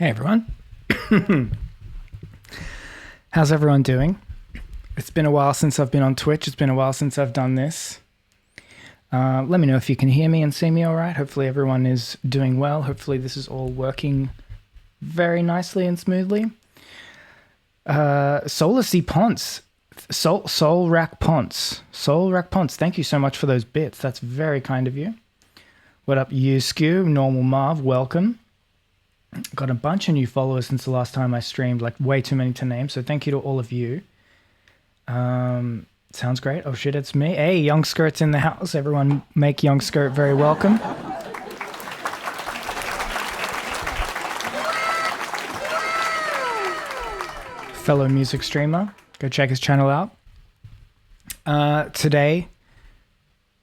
Hey everyone. How's everyone doing? It's been a while since I've been on Twitch. It's been a while since I've done this. Let me know if you can hear me and see me all right. Hopefully everyone is doing well. Hopefully this is all working very nicely and smoothly. Solar C Ponce. Soul Rack Ponce. Thank you so much for those bits. That's very kind of you. What up, you Skew? Normal Marv, welcome. Got a bunch of new followers since the last time I streamed, like way too many to name. So thank you to all of you. Sounds great. Oh shit, it's me. Hey, Young Skirt's in the house. Everyone make Young Skirt very welcome. Fellow music streamer. Go check his channel out. Today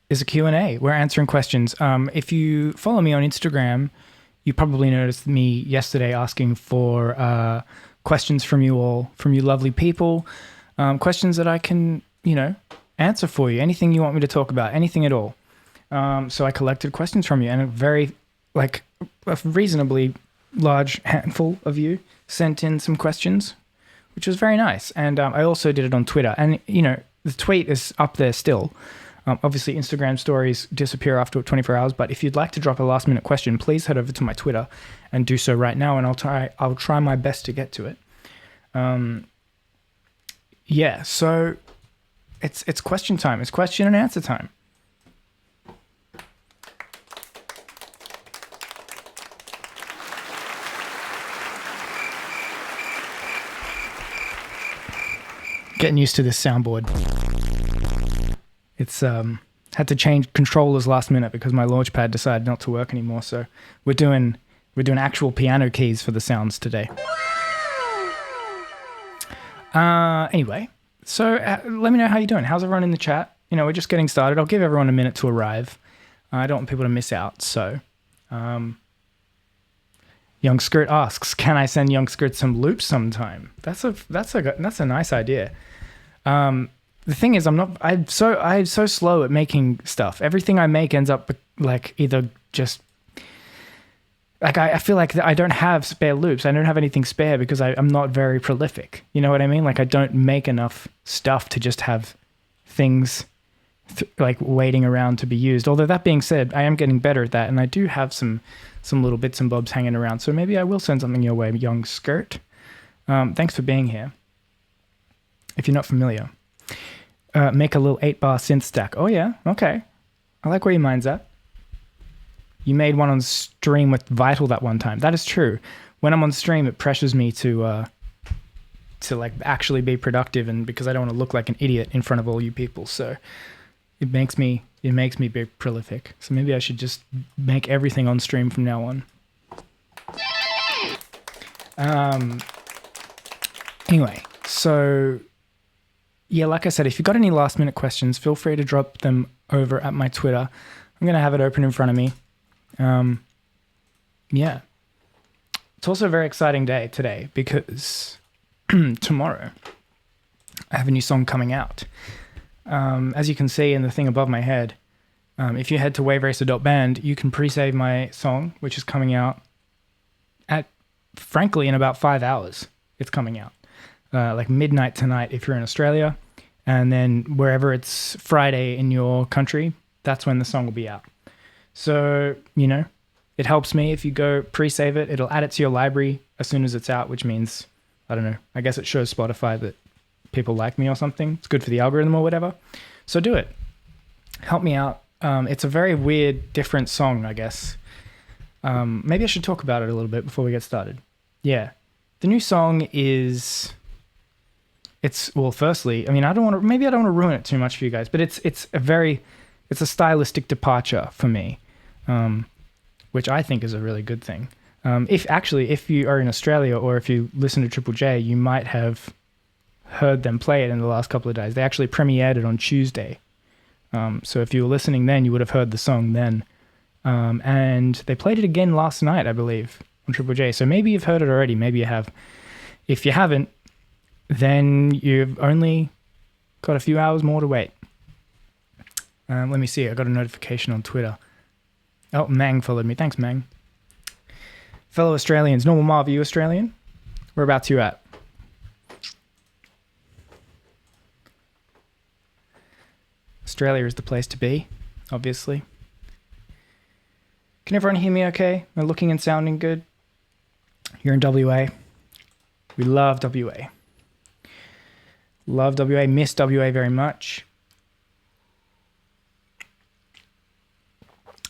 is a Q&A. We're answering questions. If you follow me on Instagram, you probably noticed me yesterday asking for questions from you all, from you lovely people. Questions that I can, answer for you. Anything you want me to talk about, anything at all. So I collected questions from you, and a reasonably large handful of you sent in some questions, which was very nice. And I also did it on Twitter. And, the tweet is up there still. Obviously, Instagram stories disappear after 24 hours, but if you'd like to drop a last-minute question, please head over to my Twitter and do so right now, and I'll try my best to get to it. So it's question time. It's question and answer time. Getting used to this soundboard. It's had to change controllers last minute because my launchpad decided not to work anymore. So we're doing actual piano keys for the sounds today. Anyway, so let me know how you're doing. How's everyone in the chat? We're just getting started. I'll give everyone a minute to arrive. I don't want people to miss out. So, Young Skirt asks, "Can I send Young Skirt some loops sometime?" That's a nice idea. The thing is, I'm so slow at making stuff. Everything I make ends up either just I feel like I don't have spare loops. I don't have anything spare because I'm not very prolific. You know what I mean? I don't make enough stuff to just have things waiting around to be used. Although that being said, I am getting better at that, and I do have some little bits and bobs hanging around. So maybe I will send something your way, Young Skirt. Thanks for being here. If you're not familiar. Make a little 8-bar synth stack. Oh yeah, okay. I like where your mind's at. You made one on stream with Vital that one time. That is true. When I'm on stream, it pressures me to actually be productive, and because I don't want to look like an idiot in front of all you people. So it makes me be prolific. So maybe I should just make everything on stream from now on. Anyway, so yeah, like I said, if you've got any last minute questions, feel free to drop them over at my Twitter. I'm going to have it open in front of me. It's also a very exciting day today because tomorrow I have a new song coming out. As you can see in the thing above my head, if you head to waveracer.band, you can pre-save my song, which is coming out frankly in about 5 hours. It's coming out. Midnight tonight if you're in Australia, and then wherever it's Friday in your country, that's when the song will be out. So, it helps me if you go pre-save it. It'll add it to your library as soon as it's out, which means, I don't know, I guess it shows Spotify that people like me or something. It's good for the algorithm or whatever. So do it. Help me out. It's a very weird, different song, I guess. Maybe I should talk about it a little bit before we get started. Yeah. The new song is... firstly, I don't want to ruin it too much for you guys, but it's a stylistic departure for me, which I think is a really good thing. If you are in Australia or if you listen to Triple J, you might have heard them play it in the last couple of days. They actually premiered it on Tuesday. So if you were listening then, you would have heard the song then. And they played it again last night, I believe, on Triple J. So maybe you've heard it already, maybe you have. If you haven't, then you've only got a few hours more to wait. Let me see. I got a notification on Twitter. Oh, Mang followed me. Thanks, Mang. Fellow Australians, Normal Marv, are you Australian? Whereabouts you at? Australia is the place to be, obviously. Can everyone hear me okay? Am I looking and sounding good? You're in WA. We love WA. Love WA, miss WA very much.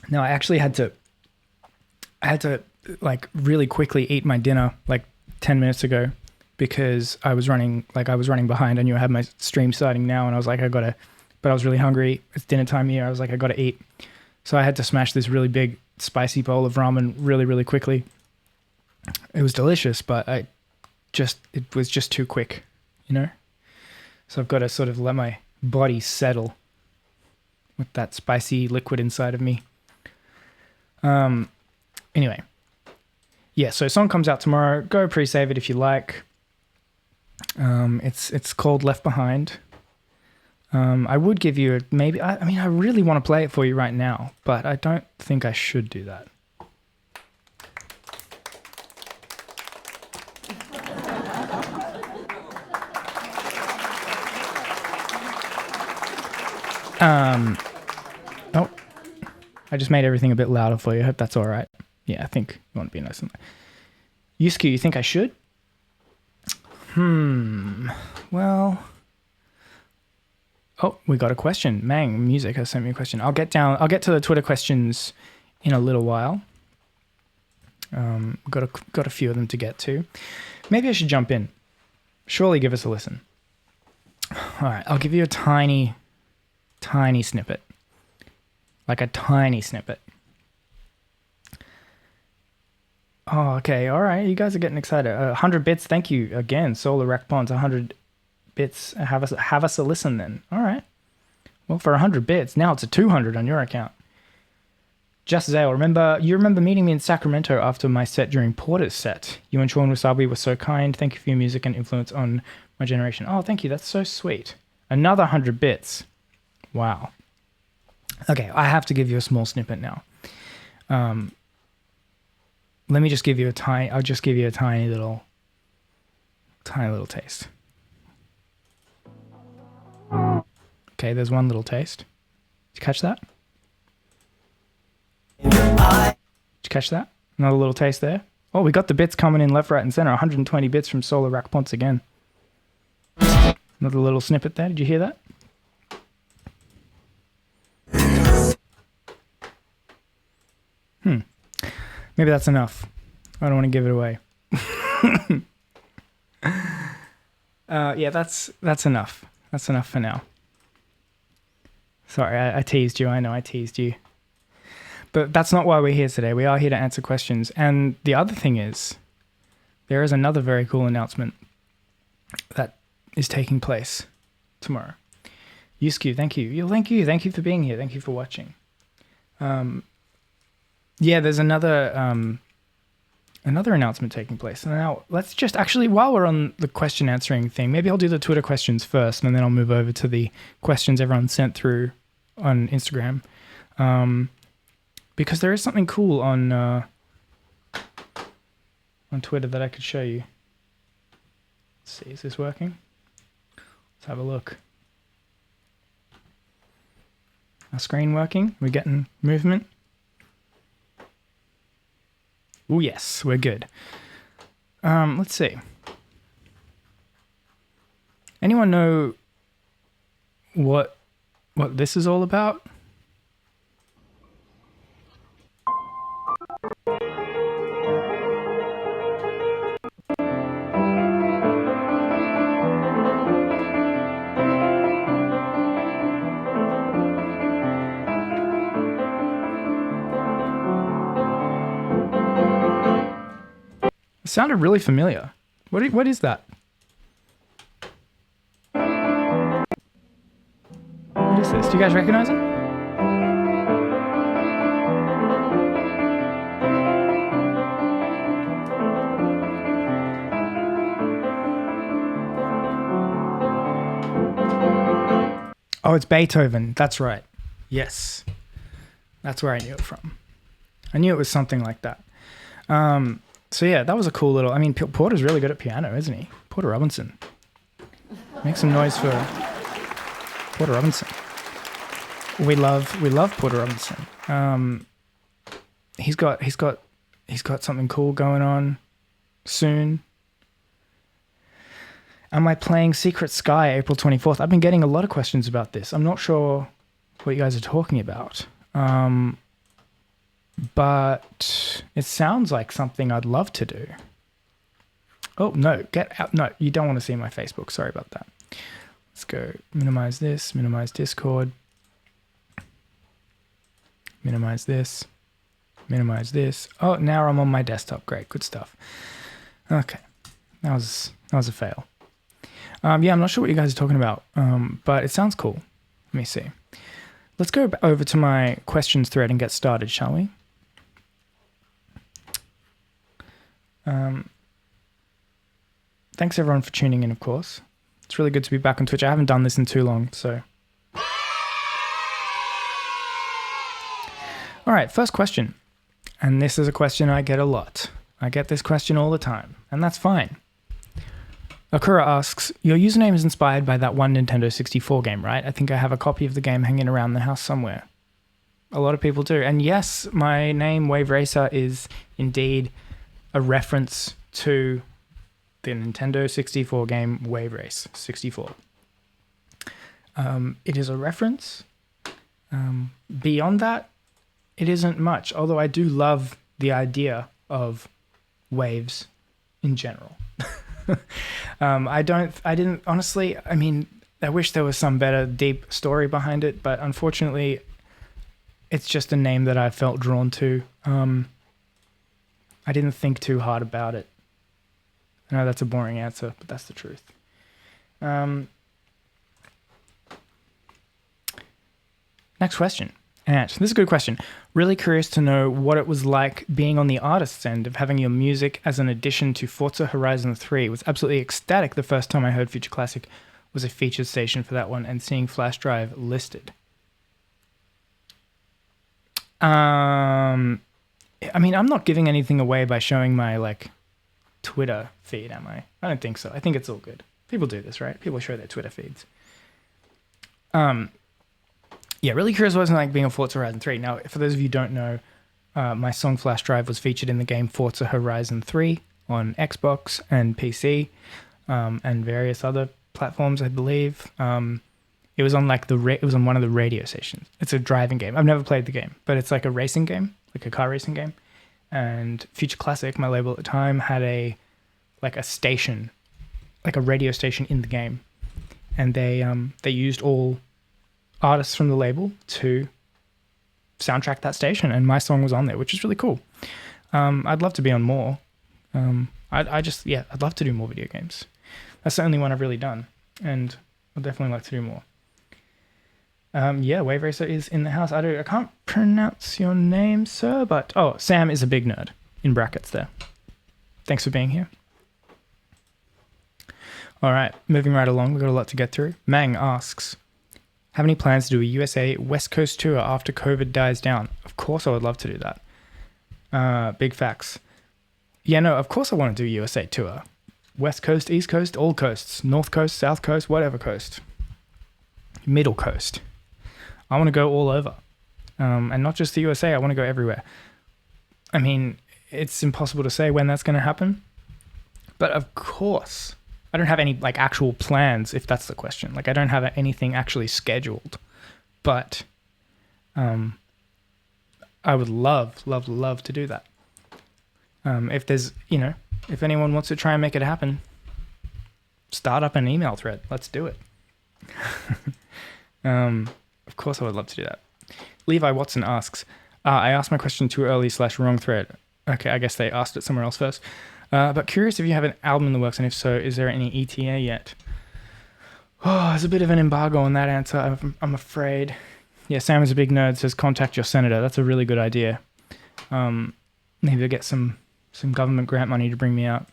No, I actually had to like really quickly eat my dinner like 10 minutes ago because I was running behind. I knew I had my stream starting now and I was like, but I was really hungry. It's dinner time here. I was like, I gotta eat. So I had to smash this really big spicy bowl of ramen really, really quickly. It was delicious, but it was just too quick, you know? So I've got to sort of let my body settle with that spicy liquid inside of me. Anyway. Yeah, so song comes out tomorrow. Go pre-save it if you like. It's called Left Behind. I would give you I really want to play it for you right now, but I don't think I should do that. Oh, I just made everything a bit louder for you. I hope that's all right. Yeah, I think you want to be nice and loud. Yusuke, you think I should? Well. Oh, we got a question. Mang Music has sent me a question. I'll get to the Twitter questions in a little while. Got a few of them to get to. Maybe I should jump in. Surely give us a listen. All right, I'll give you a tiny snippet. Like a tiny snippet. Oh, okay. All right. You guys are getting excited. 100 bits. Thank you again. Solar Rack Bonds, 100 bits. Have us a listen then. All right. Well, for 100 bits, now it's a 200 on your account. Just Zale, you remember meeting me in Sacramento after my set during Porter's set. You and Sean Wasabi were so kind. Thank you for your music and influence on my generation. Oh, thank you. That's so sweet. Another 100 bits. Wow. Okay, I have to give you a small snippet now. Let me just give you I'll just give you a tiny little taste. Okay, there's one little taste. Did you catch that? Did you catch that? Another little taste there. Oh, we got the bits coming in left, right, and center. 120 bits from Solar Rack Ponce again. Another little snippet there. Did you hear that? Maybe that's enough. I don't want to give it away. Yeah, that's enough. That's enough for now. Sorry, I teased you. I know I teased you. But that's not why we're here today. We are here to answer questions. And the other thing is, there is another very cool announcement that is taking place tomorrow. Yusuke, thank you. Thank you. Thank you for being here. Thank you for watching. Yeah, there's another announcement taking place. And now let's just actually, while we're on the question answering thing, maybe I'll do the Twitter questions first, and then I'll move over to the questions everyone sent through on Instagram. Because there is something cool on Twitter that I could show you. Let's see, is this working? Let's have a look. Our screen working? We're getting movement? Oh yes, we're good. Let's see. Anyone know what this is all about? It sounded really familiar. What is that? What is this? Do you guys recognize it? Oh, it's Beethoven. That's right. Yes. That's where I knew it from. I knew it was something like that. So yeah, that was a cool little. I mean, Porter's really good at piano, isn't he? Porter Robinson. Make some noise for Porter Robinson. We love Porter Robinson. He's got something cool going on soon. Am I playing Secret Sky April 24th? I've been getting a lot of questions about this. I'm not sure what you guys are talking about. But it sounds like something I'd love to do. Oh, no, get out. No, you don't want to see my Facebook. Sorry about that. Let's go minimize this, minimize Discord. Minimize this, minimize this. Oh, now I'm on my desktop. Great, good stuff. Okay, that was a fail. Yeah, I'm not sure what you guys are talking about, but it sounds cool. Let me see. Let's go over to my questions thread and get started, shall we? Thanks everyone for tuning in, of course. It's really good to be back on Twitch. I haven't done this in too long, so. All right, first question. And this is a question I get a lot. I get this question all the time, and that's fine. Akura asks, your username is inspired by that one Nintendo 64 game, right? I think I have a copy of the game hanging around the house somewhere. A lot of people do. And yes, my name, Wave Racer, is indeed a reference to the Nintendo 64 game Wave Race 64. It is a reference. Beyond that, it isn't much, although I do love the idea of waves in general. I didn't, honestly, I mean, I wish there was some better deep story behind it, but unfortunately, it's just a name that I felt drawn to. I didn't think too hard about it. I know that's a boring answer, but that's the truth. Next question. Ant, this is a good question. Really curious to know what it was like being on the artist's end of having your music as an addition to Forza Horizon 3. Was absolutely ecstatic the first time I heard Future Classic was a featured station for that one and seeing Flash Drive listed. I mean, I'm not giving anything away by showing my, Twitter feed, am I? I don't think so. I think it's all good. People do this, right? People show their Twitter feeds. Yeah, really curious what it was like being on Forza Horizon 3. Now, for those of you who don't know, my song Flash Drive was featured in the game Forza Horizon 3 on Xbox and PC, and various other platforms, I believe. It was on it was on one of the radio stations. It's a driving game. I've never played the game, but it's like a racing game, like a car racing game. And Future Classic, my label at the time, had a station, like a radio station in the game, and they used all artists from the label to soundtrack that station, and my song was on there, which is really cool. I'd love to be on more. I'd love to do more video games. That's the only one I've really done, and I'd definitely like to do more. Wave Racer is in the house. I can't pronounce your name, sir, but Sam is a big nerd, in brackets there. Thanks for being here. All right, moving right along. We've got a lot to get through. Mang asks, have any plans to do a USA West Coast tour after COVID dies down? Of course I would love to do that. Big facts. Yeah, no, of course I want to do USA tour. West Coast, East Coast, all coasts. North Coast, South Coast, whatever coast. Middle Coast. I want to go all over. And not just the USA, I want to go everywhere. I mean, it's impossible to say when that's going to happen. But of course, I don't have any actual plans, if that's the question. I don't have anything actually scheduled. But I would love, love, love to do that. If there's, if anyone wants to try and make it happen, start up an email thread. Let's do it. Of course I would love to do that. Levi Watson asks, I asked my question too early / wrong thread. Okay, I guess they asked it somewhere else first. But curious if you have an album in the works, and if so, is there any ETA yet? Oh, there's a bit of an embargo on that answer, I'm afraid. Yeah, Sam is a big nerd, says contact your senator. That's a really good idea. Maybe I'll get some government grant money to bring me out.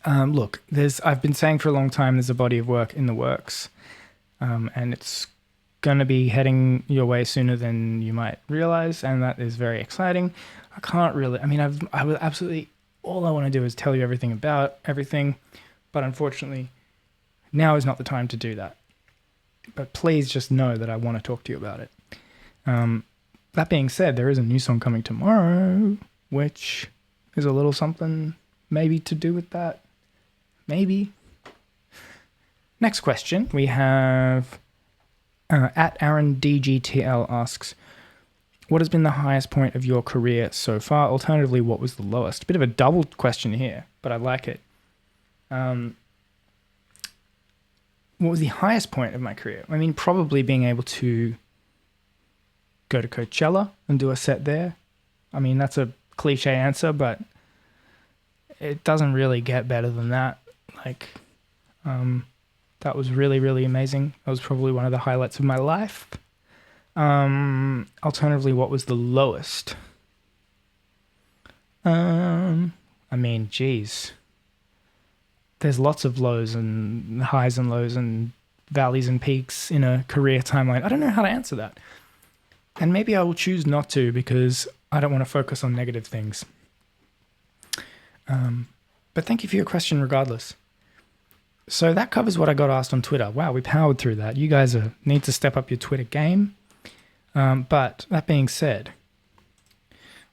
Look, I've been saying for a long time there's a body of work in the works, and it's going to be heading your way sooner than you might realize, and that is very exciting. I would absolutely all I want to do is tell you everything about everything. But unfortunately, now is not the time to do that. But please just know that I want to talk to you about it. That being said, there is a new song coming tomorrow, which is a little something maybe to do with that. Maybe. Next question. We have at Aaron DGTL asks, what has been the highest point of your career so far? Alternatively, what was the lowest? Bit of a double question here, but I like it. What was the highest point of my career? I mean, probably being able to go to Coachella and do a set there. I mean, that's a cliche answer, but it doesn't really get better than that. Like, that was really, really amazing. That was probably one of the highlights of my life. Alternatively, what was the lowest? I mean, geez. There's lots of lows and highs and lows and valleys and peaks in a career timeline. I don't know how to answer that. And maybe I will choose not to because I don't want to focus on negative things. But thank you for your question regardless. So that covers what I got asked on Twitter. Wow, we powered through that. You guys need to step up your Twitter game. But that being said,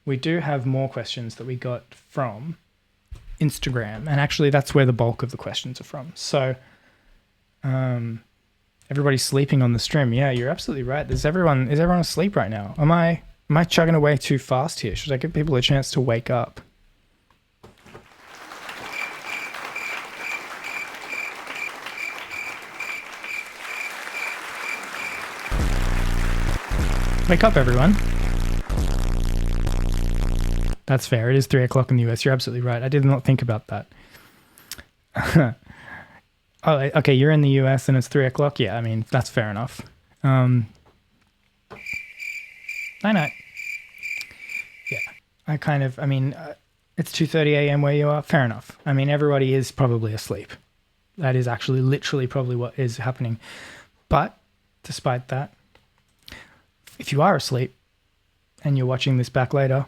we do have more questions that we got from Instagram. And actually, that's where the bulk of the questions are from. So everybody's sleeping on the stream. Yeah, you're absolutely right. Is everyone asleep right now? Am I chugging away too fast here? Should I give people a chance to wake up? Wake up, everyone. That's fair. It is 3 o'clock in the US. You're absolutely right. I did not think about that. Oh, okay. You're in the US and it's 3 o'clock. Yeah, I mean, that's fair enough. Night night. Yeah, it's 2:30 a.m. where you are. Fair enough. I mean, everybody is probably asleep. That is actually literally probably what is happening. But despite that, if you are asleep and you're watching this back later,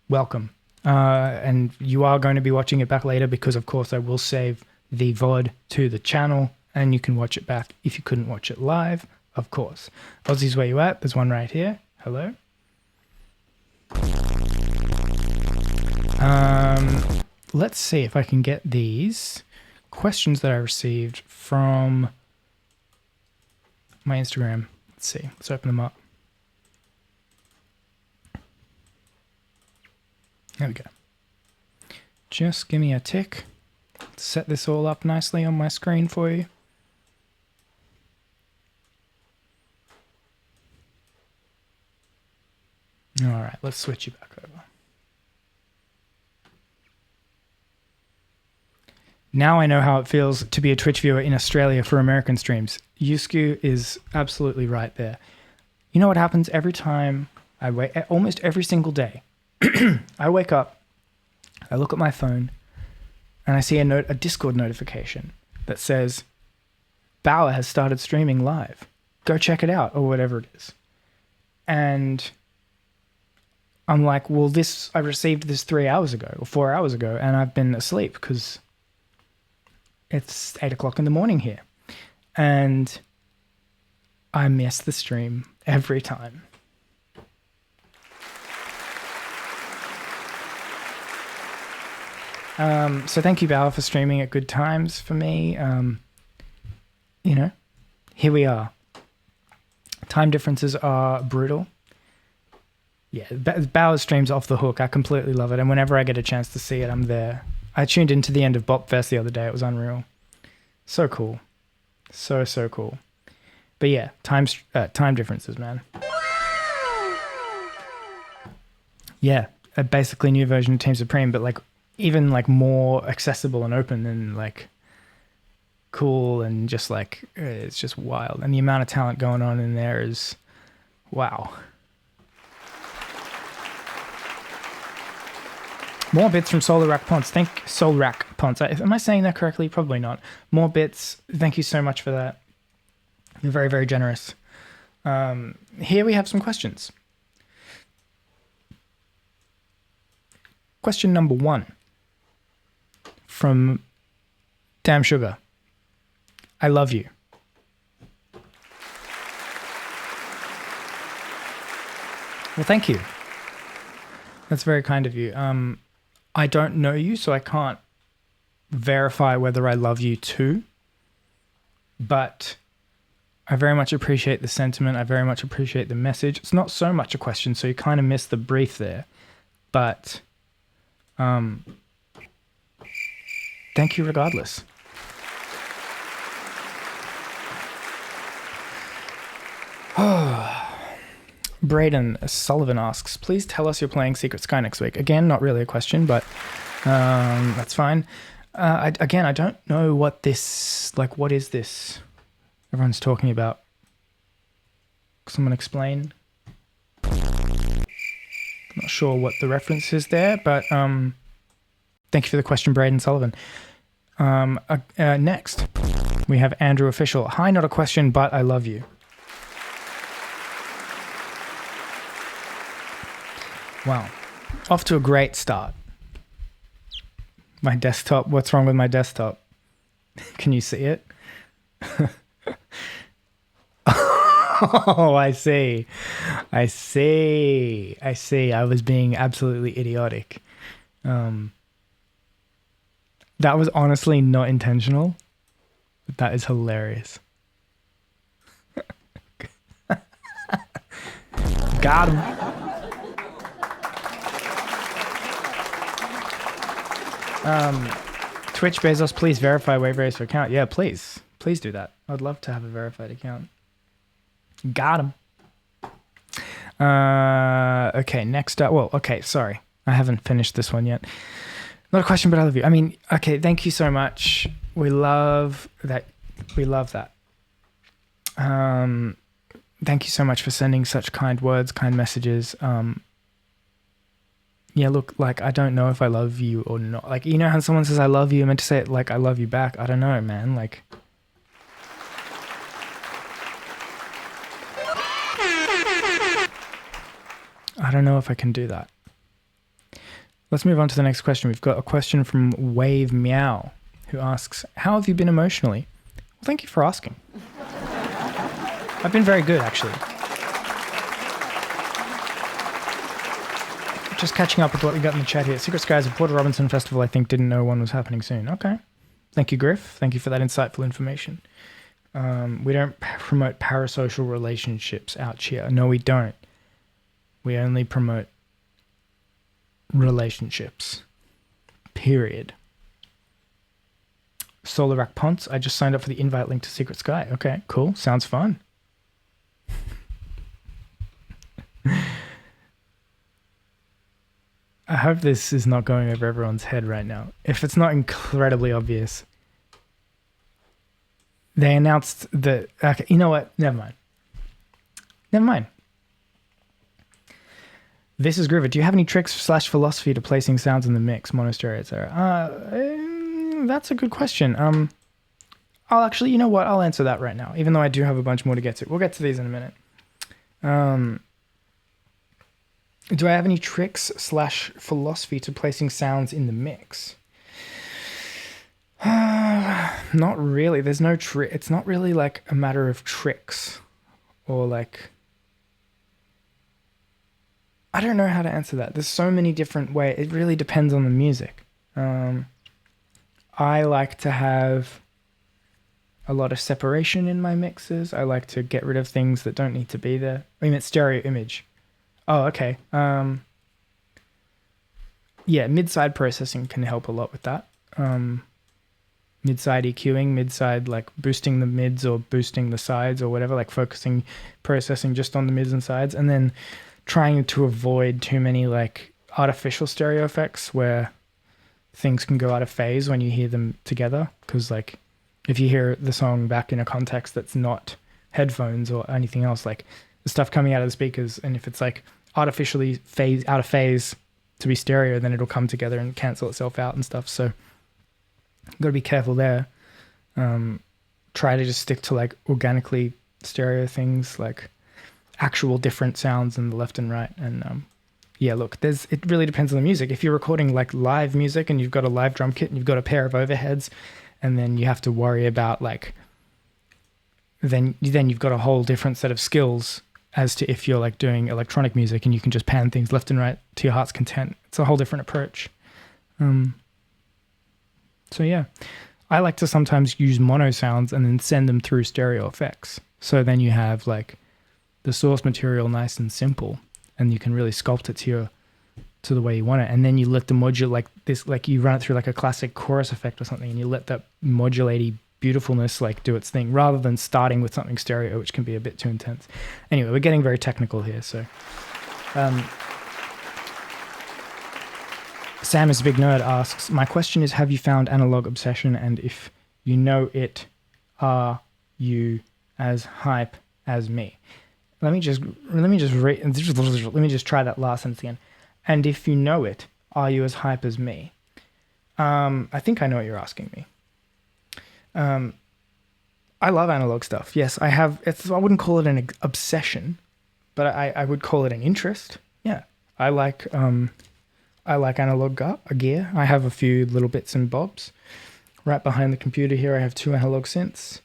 welcome. And you are going to be watching it back later because, of course, I will save the VOD to the channel and you can watch it back if you couldn't watch it live, of course. Aussies, where you at? There's one right here. Hello. Let's see if I can get these questions that I received from my Instagram. Let's see. Let's open them up. There we go. Just give me a tick. Set this all up nicely on my screen for you. All right, let's switch you back over. Now I know how it feels to be a Twitch viewer in Australia for American streams. Yusku is absolutely right there. You know what happens every time I wake, almost every single day, I wake up, I look at my phone, and I see a Discord notification that says, Bauer has started streaming live. Go check it out, or whatever it is. And I'm like, well, I received this 3 hours ago, or 4 hours ago, and I've been asleep because it's 8 o'clock in the morning here. And I miss the stream every time. So thank you, Bauer, for streaming at good times for me. Here we are. Time differences are brutal. Yeah, Bauer's stream's off the hook. I completely love it. And whenever I get a chance to see it, I'm there. I tuned into the end of Bop Fest the other day. It was unreal. So cool. So cool. But yeah, time differences, man. Yeah, a basically new version of Team Supreme, but even more accessible and open and cool and just it's just wild. And the amount of talent going on in there is wow. More bits from Solar Rack Ponce. Soul Rack Ponce. Am I saying that correctly? Probably not. More bits. Thank you so much for that. You're very, very generous. Here we have some questions. Question number 1 from Damn Sugar. I love you. Well, thank you. That's very kind of you. I don't know you, so I can't verify whether I love you too. But I very much appreciate the sentiment. I very much appreciate the message. It's not so much a question, so you kind of missed the brief there. But thank you regardless. Braden Sullivan asks, please tell us you're playing Secret Sky next week. Again, not really a question, but that's fine. I don't know what this, like, what is this everyone's talking about? Someone explain. I'm not sure what the reference is there, but thank you for the question, Braden Sullivan. Next, we have Andrew Official. Hi, not a question, but I love you. Wow. Off to a great start. My desktop. What's wrong with my desktop? Can you see it? Oh, I see. I was being absolutely idiotic. That was honestly not intentional. But that is hilarious. Got him. Twitch Bezos, please verify Wave Racer account. Yeah, please do that. I'd love to have a verified account. Got him. Okay, next up. Well, okay, sorry, I haven't finished this one yet. Not a question, but I love you. I mean, okay, thank you so much. We love that. Thank you so much for sending such kind words, kind messages. Yeah, look, like, I don't know if I love you or not. Like, you know how someone says I love you, I meant to say it like I love you back. I don't know, man. Like, I don't know if I can do that. Let's move on to the next question. We've got a question from Wave Meow, who asks, how have you been emotionally? Well, thank you for asking. I've been very good, actually. Just catching up with what we got in the chat here. Secret Skies at Porter Robinson Festival, I think, didn't know one was happening soon. Okay. Thank you, Griff. Thank you for that insightful information. We don't promote parasocial relationships out here. No, we don't. We only promote relationships. Period. Solar Rack Ponce, I just signed up for the invite link to Secret Sky. Okay, cool. Sounds fun. I hope this is not going over everyone's head right now. If it's not incredibly obvious. They announced that... Okay, you know what? Never mind. This is Groover. Do you have any tricks / philosophy to placing sounds in the mix, mono, stereo, etc.? That's a good question. I'll actually... You know what? I'll answer that right now, even though I do have a bunch more to get to. We'll get to these in a minute. Do I have any tricks / philosophy to placing sounds in the mix? Not really. There's no trick. It's not really like a matter of tricks or like... I don't know how to answer that. There's so many different ways. It really depends on the music. I like to have a lot of separation in my mixes. I like to get rid of things that don't need to be there. I mean, it's stereo image. Oh, okay. Yeah, mid-side processing can help a lot with that. Mid-side EQing, mid-side like boosting the mids or boosting the sides or whatever, like focusing, processing just on the mids and sides, and then trying to avoid too many like artificial stereo effects where things can go out of phase when you hear them together. Because like if you hear the song back in a context that's not headphones or anything else, like the stuff coming out of the speakers, and if it's like artificially out of phase to be stereo, then it'll come together and cancel itself out and stuff. So you've got to be careful there. Try to just stick to like organically stereo things, like actual different sounds in the left and right. And Yeah, look, it really depends on the music. If you're recording like live music and you've got a live drum kit and you've got a pair of overheads, and then you have to worry about like, then you've got a whole different set of skills as to if you're like doing electronic music and you can just pan things left and right to your heart's content. It's a whole different approach. So yeah, I like to sometimes use mono sounds and then send them through stereo effects. So then you have like the source material nice and simple, and you can really sculpt it to the way you want it. And then you let the modulate like this, like you run it through like a classic chorus effect or something, and you let that modulaty beautifulness like do its thing, rather than starting with something stereo, which can be a bit too intense. Anyway, we're getting very technical here. So Sam is a big nerd asks, my question is, have you found analog obsession? And if you know it, are you as hype as me? Let me just try that last sentence again. And if you know it, are you as hype as me? I think I know what you're asking me. I love analog stuff. Yes, I have. I wouldn't call it an obsession, but I would call it an interest. Yeah, I like analog gear. I have a few little bits and bobs. Right behind the computer here, I have 2 analog synths.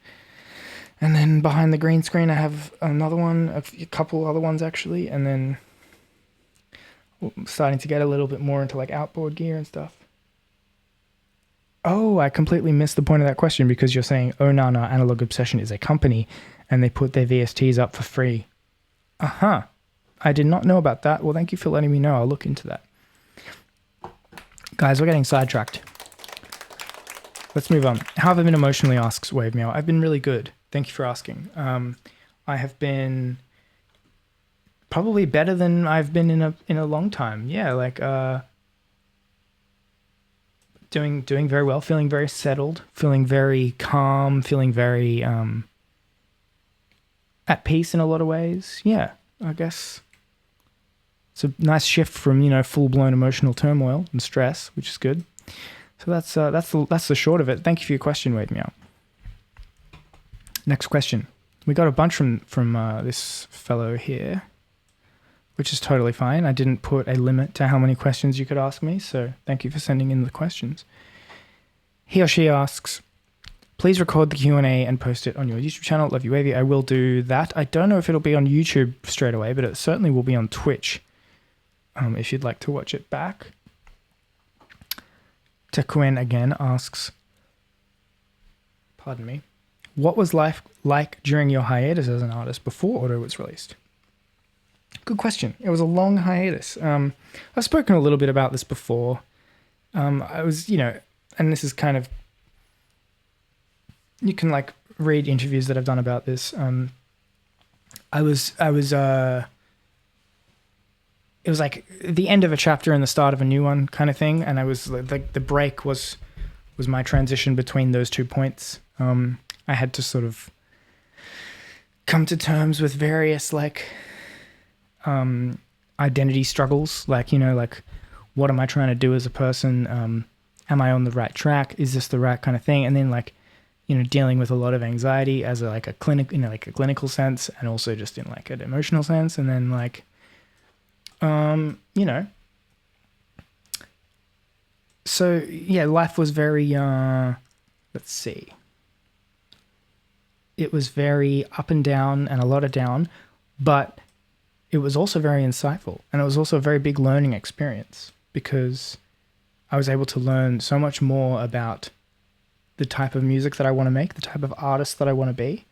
And then behind the green screen, I have another one, a couple other ones actually. And then I'm starting to get a little bit more into like outboard gear and stuff. Oh, I completely missed the point of that question, because you're saying, oh, no, Analog Obsession is a company and they put their VSTs up for free. Uh-huh. I did not know about that. Well, thank you for letting me know. I'll look into that. Guys, we're getting sidetracked. Let's move on. How have I been emotionally, asks Wave Meow. I've been really good. Thank you for asking. I have been probably better than I've been in a long time. Yeah, like doing very well, feeling very settled, feeling very calm, feeling very at peace in a lot of ways. Yeah, I guess it's a nice shift from, full-blown emotional turmoil and stress, which is good. So that's the short of it. Thank you for your question, Wade Meow. Next question. We got a bunch from this fellow here, which is totally fine. I didn't put a limit to how many questions you could ask me, so thank you for sending in the questions. He or she asks, please record the Q&A and post it on your YouTube channel. Love you, Wavy. I will do that. I don't know if it'll be on YouTube straight away, but it certainly will be on Twitch if you'd like to watch it back. Tekuen again asks, pardon me, what was life like during your hiatus as an artist before Auto was released? Good question. It was a long hiatus. I've spoken a little bit about this before. I was, and this is kind of, you can like read interviews that I've done about this. It was like the end of a chapter and the start of a new one kind of thing. And I was like, the break was my transition between those 2 points. I had to sort of come to terms with various like identity struggles, like what am I trying to do as a person? Am I on the right track? Is this the right kind of thing? And then like dealing with a lot of anxiety as a clinical sense, and also just in like an emotional sense. And then like so yeah, life was very let's see, it was very up and down and a lot of down, but it was also very insightful, and it was also a very big learning experience, because I was able to learn so much more about the type of music that I want to make, the type of artist that I want to be.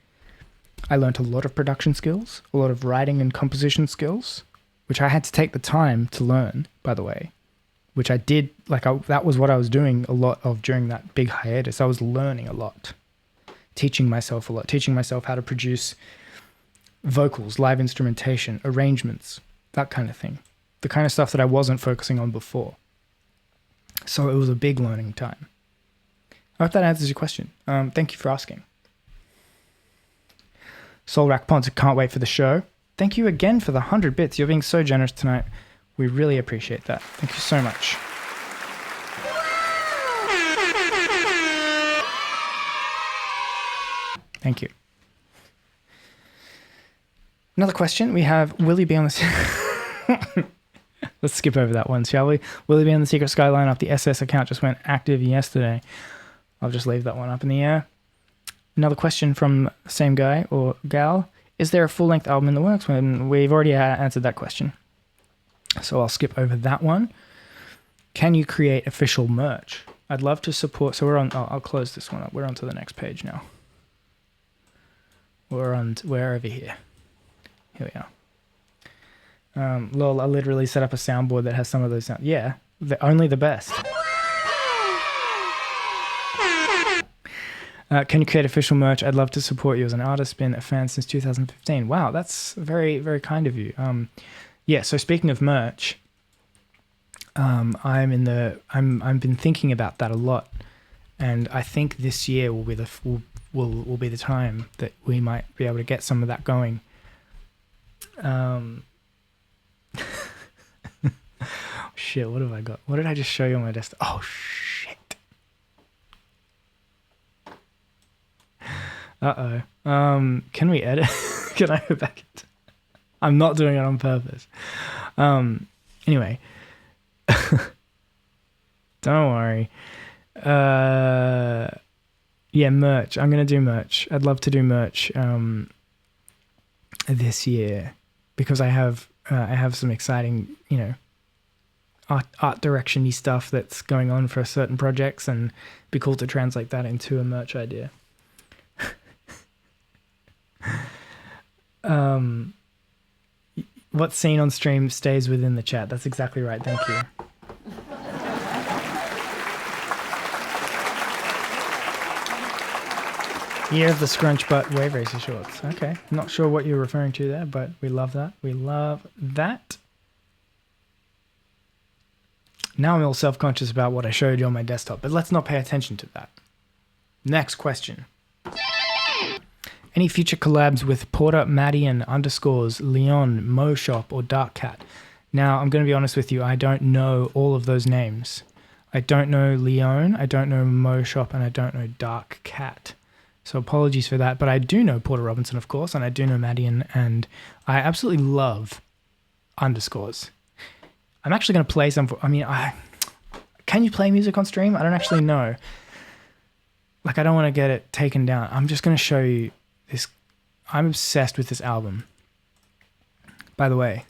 I learned a lot of production skills, a lot of writing and composition skills, which I had to take the time to learn, by the way, which I did. That was what I was doing a lot of during that big hiatus. I was learning a lot, teaching myself a lot, teaching myself how to produce vocals, live instrumentation, arrangements, that kind of thing. The kind of stuff that I wasn't focusing on before. So it was a big learning time. I hope that answers your question. Thank you for asking. Soul Rack Ponce, can't wait for the show. Thank you again for the 100 bits. You're being so generous tonight. We really appreciate that. Thank you so much. Thank you. Another question we have, will you be on the Let's skip over that one, shall we? Will he be on the secret skyline after the SS account just went active yesterday? I'll just leave that one up in the air. Another question from the same guy or gal. Is there a full-length album in the works? When we've already answered that question. So I'll skip over that one. Can you create official merch? I'd love to support. So we're on. I'll close this one up. We're on to the next page now. We're over here. Here we are. Lol, I literally set up a soundboard that has some of those sounds. Yeah, only the best. Can you create official merch? I'd love to support you as an artist. Been a fan since 2015. Wow, that's very, very kind of you. Yeah. So speaking of merch, I've been thinking about that a lot, and I think this year will be will be the time that we might be able to get some of that going. Shit, what have I got? What did I just show you on my desktop? Oh shit. Can we edit? Can I go back? I'm not doing it on purpose. Anyway. Don't worry. Yeah, merch. I'm gonna do merch. I'd love to do merch this year because I have some exciting, art direction-y stuff that's going on for certain projects, and it'd be cool to translate that into a merch idea. What's seen on stream stays within the chat. That's exactly right. Thank you. Year of the scrunch butt wave racer shorts. Okay. Not sure what you're referring to there, but we love that. We love that. Now I'm all self-conscious about what I showed you on my desktop, but let's not pay attention to that. Next question. Any future collabs with Porter, Madian, _ Leon, Mo Shop, or Dark Cat? Now, I'm going to be honest with you. I don't know all of those names. I don't know Leon, I don't know Mo Shop, and I don't know Dark Cat. So apologies for that. But I do know Porter Robinson, of course, and I do know Madian, and I absolutely love _ I'm actually going to play some. Can you play music on stream? I don't actually know. Like, I don't want to get it taken down. I'm just going to show you this. I'm obsessed with this album. By the way,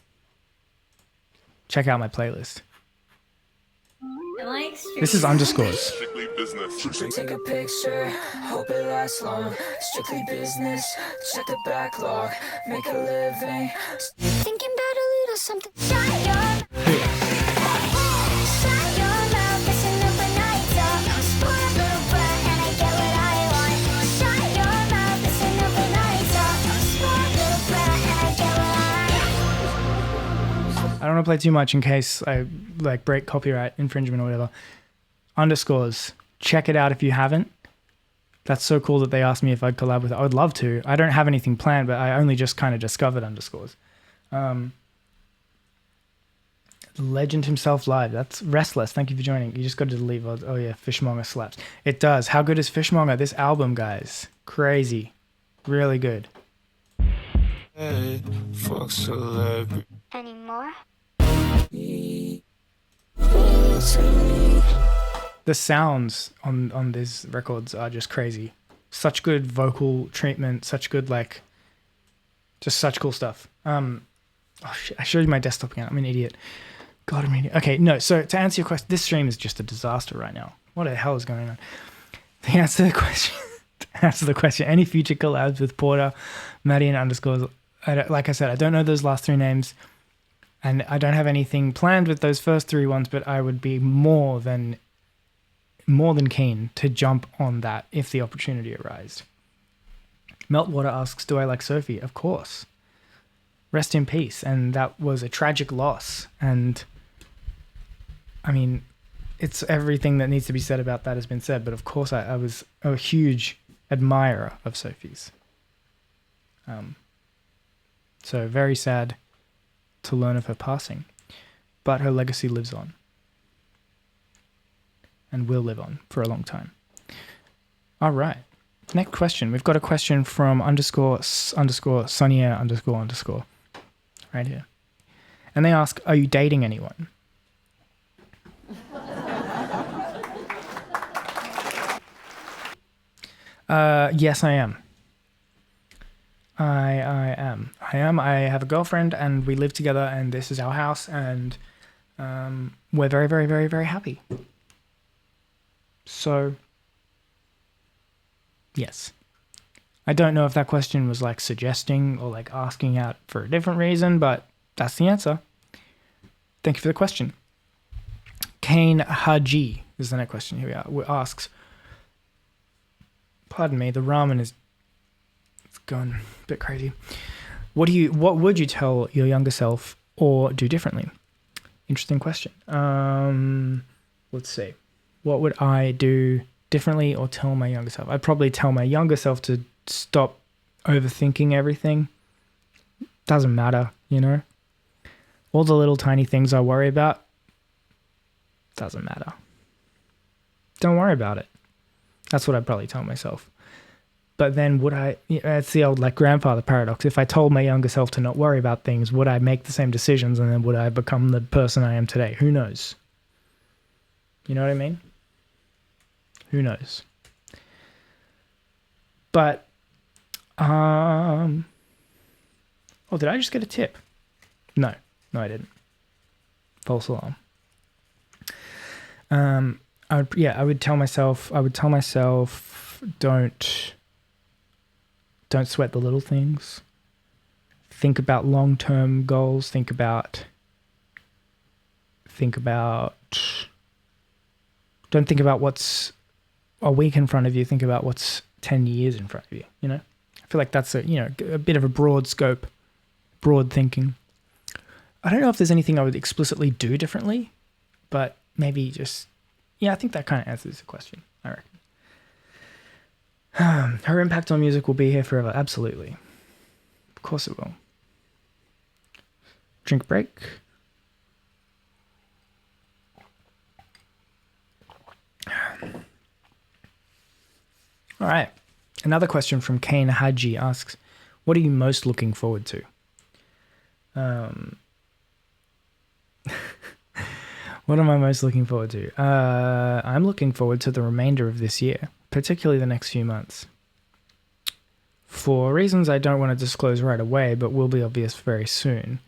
check out my playlist. This is _. Strictly business. Take a picture, hope it lasts long. Strictly business, check the backlog, make a living. Thinking about a little something. Shut up. Shut your mouth, listen up a night talk. I'm a spoiled little brat and I get what I want. Shut your mouth, listen up a night talk. I'm a spoiled little brat and I get what I want. I don't want to play too much in case I break copyright infringement or whatever. _ Check it out if you haven't. That's so cool that they asked me if I'd collab with it. I would love to. I don't have anything planned, but I only just kind of discovered _ Legend himself live. That's Restless. Thank you for joining. You just got to delete. Oh yeah, Fishmonger slaps. It does. How good is Fishmonger? This album, guys. Crazy. Really good. Hey, fuck celebrity. Any more? The sounds on these records are just crazy. Such good vocal treatment, such good just such cool stuff. Oh shit, I showed you my desktop again. I'm an idiot. God, I'm an idiot. Okay, no, so to answer your question, this stream is just a disaster right now. What the hell is going on? To answer the question, any future collabs with Porter, Madian _ like I said, I don't know those last three names, and I don't have anything planned with those first three ones, but I would be more than keen to jump on that if the opportunity arose. Meltwater asks, do I like Sophie? Of course. Rest in peace. And that was a tragic loss. And I mean, it's everything that needs to be said about that has been said. But of course, I was a huge admirer of Sophie's. So very sad to learn of her passing. But her legacy lives on. And will live on for a long time. All right. Next question. We've got a question from _ Sonia _ right here. And they ask, are you dating anyone? Yes, I am. I am. I have a girlfriend and we live together and this is our house and we're very, very, very, very happy. So, yes. I don't know if that question was like suggesting or like asking out for a different reason, but that's the answer. Thank you for the question. Kane Haji is the next question here we are. Asks, pardon me, the ramen is gone a bit crazy. What would you tell your younger self or do differently? Interesting question. Let's see. What would I do differently or tell my younger self? I'd probably tell my younger self to stop overthinking everything. Doesn't matter, you know? All the little tiny things I worry about, doesn't matter. Don't worry about it. That's what I'd probably tell myself. But then would I, it's the old like grandfather paradox. If I told my younger self to not worry about things, would I make the same decisions and then would I become the person I am today? Who knows? You know what I mean? Who knows? But, oh, did I just get a tip? No, I didn't. False alarm. I would tell myself, don't sweat the little things. Think about long-term goals. Think about, don't think about what's a week in front of you. Think about what's 10 years in front of you, you know? I feel like that's a bit of a broad scope, broad thinking. I don't know if there's anything I would explicitly do differently, but maybe just, I think that kind of answers the question, I reckon. Her impact on music will be here forever. Absolutely. Of course it will. Drink break. All right. Another question from Kane Haji asks, what are you most looking forward to? What am I most looking forward to? I'm looking forward to the remainder of this year, particularly the next few months. For reasons I don't want to disclose right away, but will be obvious very soon.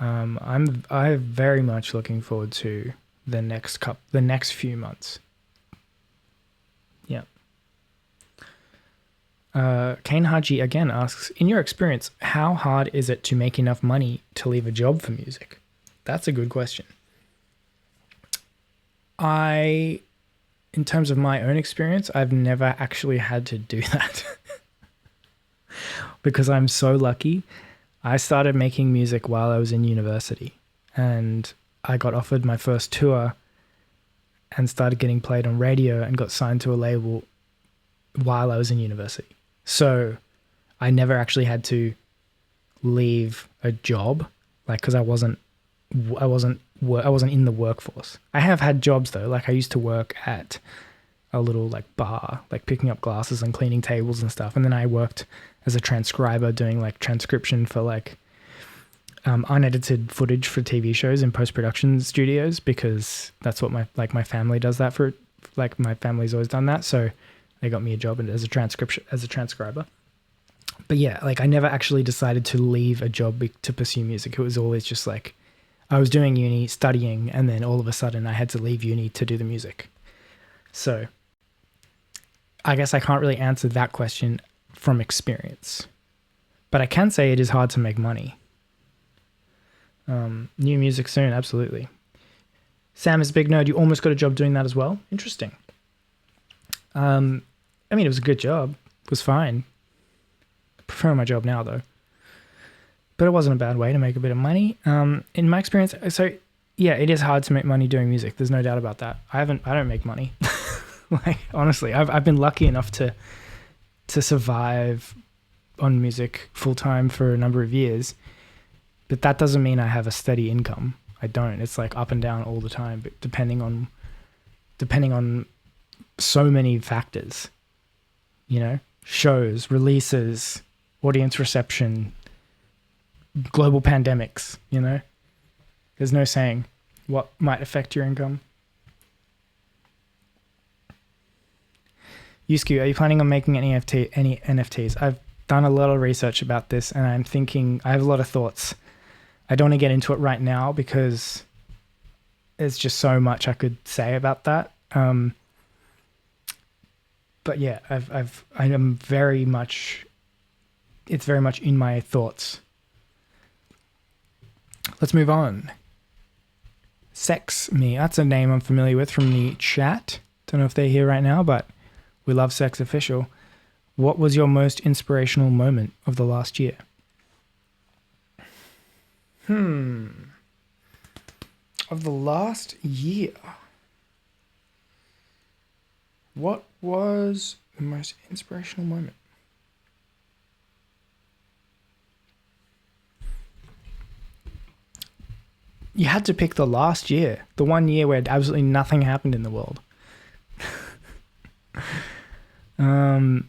I'm very much looking forward to the next few months. Yeah. Kane Haji again asks, in your experience, how hard is it to make enough money to leave a job for music? That's a good question. In terms of my own experience, I've never actually had to do that because I'm so lucky. I started making music while I was in university and I got offered my first tour and started getting played on radio and got signed to a label while I was in university. So I never actually had to leave a job, like, because I wasn't in the workforce. I have had jobs though, like I used to work at a little like bar, like picking up glasses and cleaning tables and stuff. And then I worked as a transcriber doing like transcription for like unedited footage for TV shows in post-production studios, because that's what my family does that for. Like my family's always done that. So they got me a job as a transcriber. But yeah, like I never actually decided to leave a job to pursue music. It was always just like, I was doing uni, studying, and then all of a sudden I had to leave uni to do the music. So I guess I can't really answer that question from experience. But I can say it is hard to make money. New music soon, absolutely. Sam is a big nerd. You almost got a job doing that as well? Interesting. I mean, it was a good job. It was fine. I prefer my job now, though. But it wasn't a bad way to make a bit of money. In my experience, so yeah, it is hard to make money doing music. There's no doubt about that. I don't make money. Like, honestly, I've been lucky enough to survive on music full time for a number of years, but that doesn't mean I have a steady income. I don't. It's like up and down all the time, but depending on so many factors, you know, shows, releases, audience reception, global pandemics, you know, There's no saying what might affect your income. Yuski, are you planning on making any NFTs? I've done a lot of research about this, and I'm thinking, I have a lot of thoughts. I don't want to get into it right now because there's just so much I could say about that. But yeah, I am very much, it's very much in my thoughts. Let's move on. Sex Me, that's a name I'm familiar with from the chat. Don't know if they're here right now, but we love Sex Official. What was your most inspirational moment of the last year? Of the last year. What was the most inspirational moment? You had to pick the last year, the one year where absolutely nothing happened in the world. I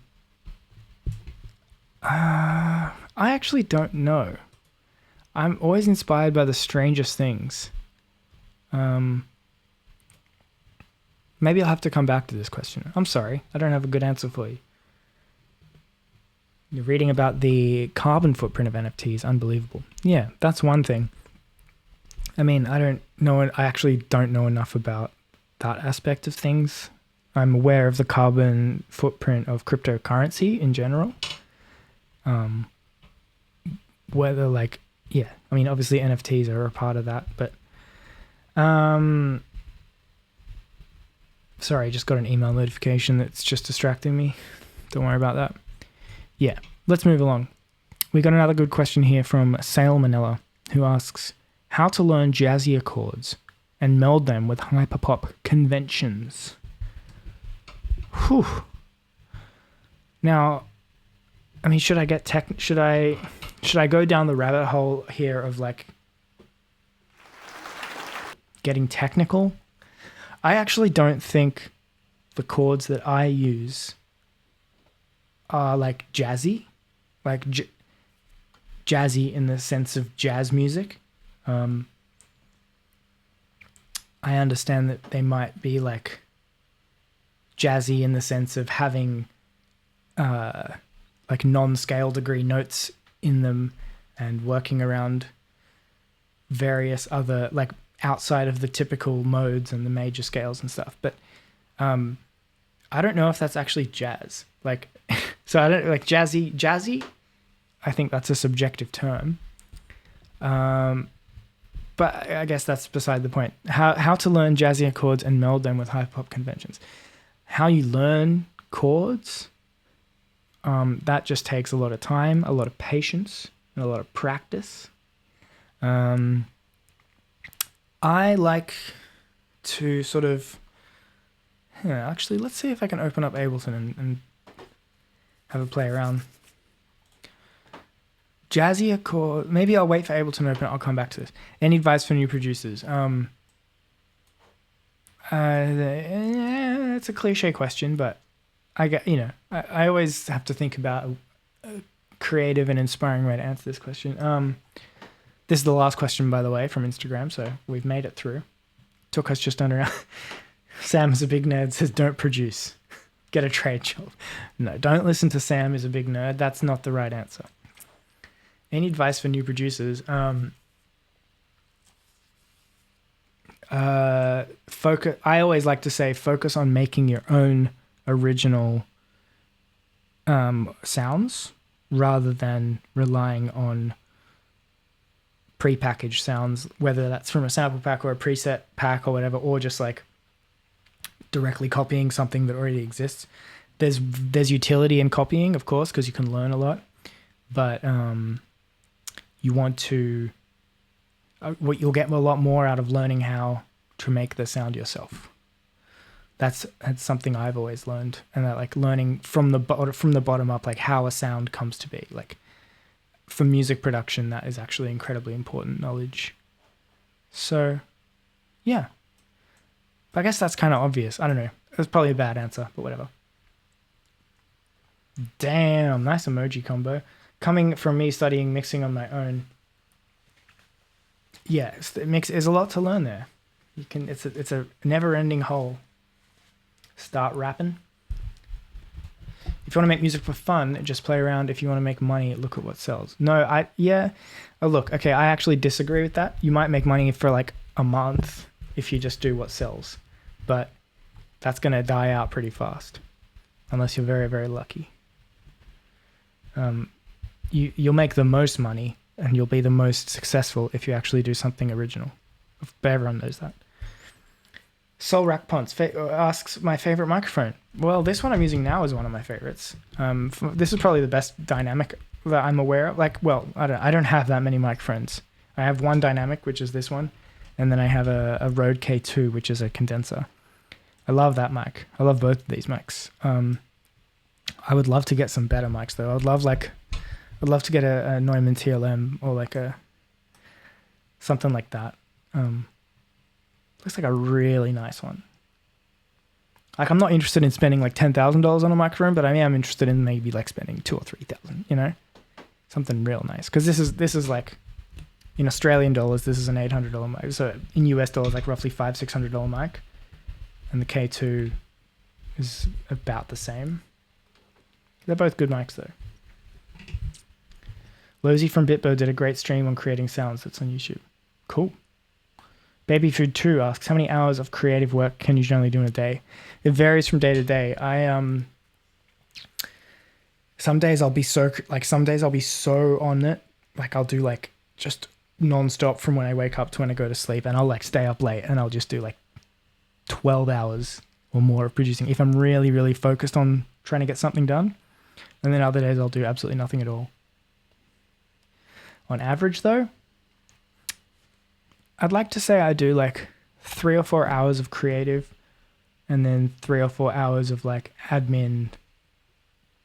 actually don't know. I'm always inspired by the strangest things. Maybe I'll have to come back to this question. I'm sorry, I don't have a good answer for you. You're reading about the carbon footprint of NFTs, unbelievable. Yeah, that's one thing. I mean, I actually don't know enough about that aspect of things. I'm aware of the carbon footprint of cryptocurrency in general. Whether obviously NFTs are a part of that, but sorry, just got an email notification that's just distracting me. Don't worry about that. Yeah, let's move along. We got another good question here from Salmonella, who asks how to learn jazzy chords and meld them with hyperpop conventions. Whew. Now, I mean, should I go down the rabbit hole here of like getting technical? I actually don't think the chords that I use are like jazzy, like jazzy in the sense of jazz music. I understand that they might be like jazzy in the sense of having like non-scale degree notes in them and working around various other, like outside of the typical modes and the major scales and stuff. But I don't know if that's actually jazz. Like, so I don't like jazzy. I think that's a subjective term. But I guess that's beside the point. How to learn jazzy chords and meld them with hyperpop conventions. How you learn chords, that just takes a lot of time, a lot of patience, and a lot of practice. I like to sort of... actually, let's see if I can open up Ableton and have a play around. Jazzy chord. Maybe I'll wait for Ableton to open. I'll come back to this. Any advice for new producers? It's a cliche question, but I always have to think about a creative and inspiring way to answer this question. This is the last question, by the way, from Instagram, so we've made it through. Took us just under. Sam is a big nerd. Says don't produce. Get a trade job. No, don't listen to Sam is a big nerd. That's not the right answer. Any advice for new producers? Focus. I always like to say focus on making your own original sounds rather than relying on prepackaged sounds, whether that's from a sample pack or a preset pack or whatever, or just like directly copying something that already exists. There's utility in copying, of course, because you can learn a lot, but you want to, you'll get a lot more out of learning how to make the sound yourself. That's something I've always learned, and that like learning from the bottom up, like how a sound comes to be. Like for music production, that is actually incredibly important knowledge. So, yeah. But I guess that's kind of obvious. I don't know. That's probably a bad answer, but whatever. Damn, nice emoji combo. Coming from me studying mixing on my own, yeah, there's a lot to learn there. It's a never-ending hole. Start rapping. If you want to make music for fun, just play around. If you want to make money, look at what sells. No, oh, look, okay, I actually disagree with that. You might make money for like a month if you just do what sells, but that's going to die out pretty fast unless you're very, very lucky. You'll make the most money and you'll be the most successful if you actually do something original. Everyone knows that. Soul Rack Ponce asks my favorite microphone. Well, this one I'm using now is one of my favorites. This is probably the best dynamic that I'm aware of. Like, well, I don't have that many microphones. I have one dynamic, which is this one, and then I have a Rode K2, which is a condenser. I love that mic. I love both of these mics. I would love to get some better mics though. I'd love to get a Neumann TLM or like something like that. Looks like a really nice one. Like, I'm not interested in spending like $10,000 on a microphone, but I am interested in maybe like spending $2,000 or $3,000. You know, something real nice. Because this is like, in Australian dollars, this is an $800 mic. So in US dollars, like roughly $500-$600 mic, and the K2 is about the same. They're both good mics though. Lozy from Bitbo did a great stream on creating sounds that's on YouTube. Cool. Babyfood2 asks, how many hours of creative work can you generally do in a day? It varies from day to day. Some days I'll be so on it. Like, I'll do like just non-stop from when I wake up to when I go to sleep, and I'll like stay up late and I'll just do like 12 hours or more of producing if I'm really, really focused on trying to get something done. And then other days I'll do absolutely nothing at all. On average though, I'd like to say I do like 3 or 4 hours of creative and then 3 or 4 hours of like admin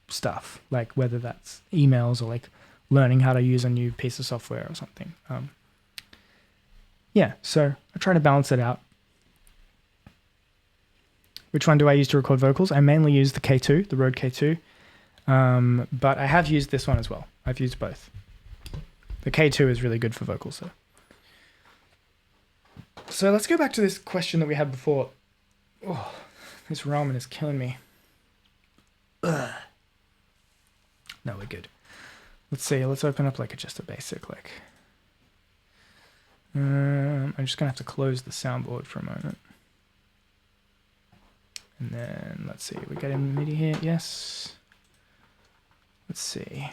stuff, like whether that's emails or like learning how to use a new piece of software or something. Yeah, so I try to balance it out. Which one do I use to record vocals? I mainly use the K2, the Rode K2, but I have used this one as well. I've used both. The K2 is really good for vocals though. So let's go back to this question that we had before. Oh, this ramen is killing me. Ugh. No, we're good. Let's see. Let's open up like just a basic like. I'm just gonna have to close the soundboard for a moment. And then let's see. We got a MIDI here. Yes. Let's see.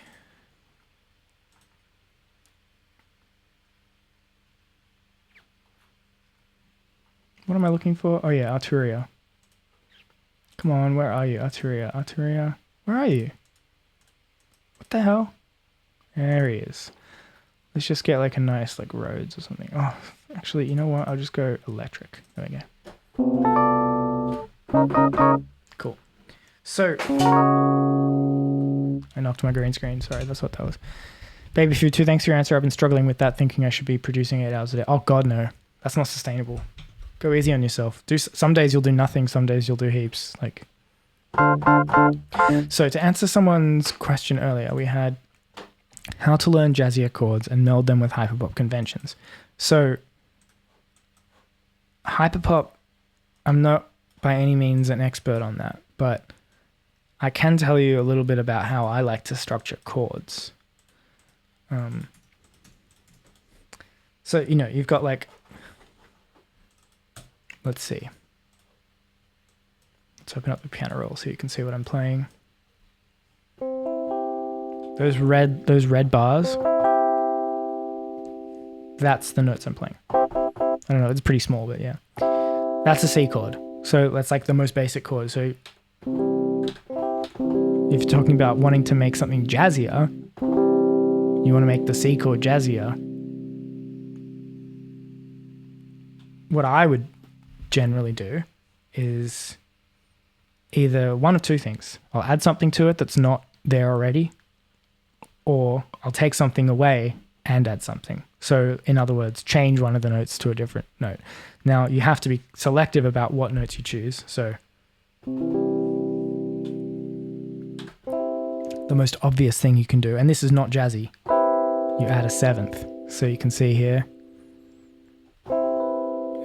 What am I looking for? Oh yeah, Arturia. Come on, where are you? Arturia. Where are you? What the hell? There he is. Let's just get like a nice like Rhodes or something. Oh, actually, you know what? I'll just go electric. There we go. Cool. So, I knocked my green screen. Sorry, that's what that was. Babyfood2, thanks for your answer. I've been struggling with that, thinking I should be producing 8 hours a day. Oh God, no. That's not sustainable. Go easy on yourself. Some days you'll do nothing, some days you'll do heaps. Like, so to answer someone's question earlier, we had how to learn jazzier chords and meld them with hyperpop conventions. So hyperpop, I'm not by any means an expert on that, but I can tell you a little bit about how I like to structure chords. So, you know, you've got like, let's see. Let's open up the piano roll so you can see what I'm playing. Those red bars, that's the notes I'm playing. I don't know, it's pretty small, but yeah. That's a C chord. So that's like the most basic chord. So if you're talking about wanting to make something jazzier, you want to make the C chord jazzier. What I would generally do is either one of two things. I'll add something to it that's not there already, or I'll take something away and add something. So in other words, change one of the notes to a different note. Now you have to be selective about what notes you choose. So the most obvious thing you can do, and this is not jazzy, you add a seventh. So you can see here,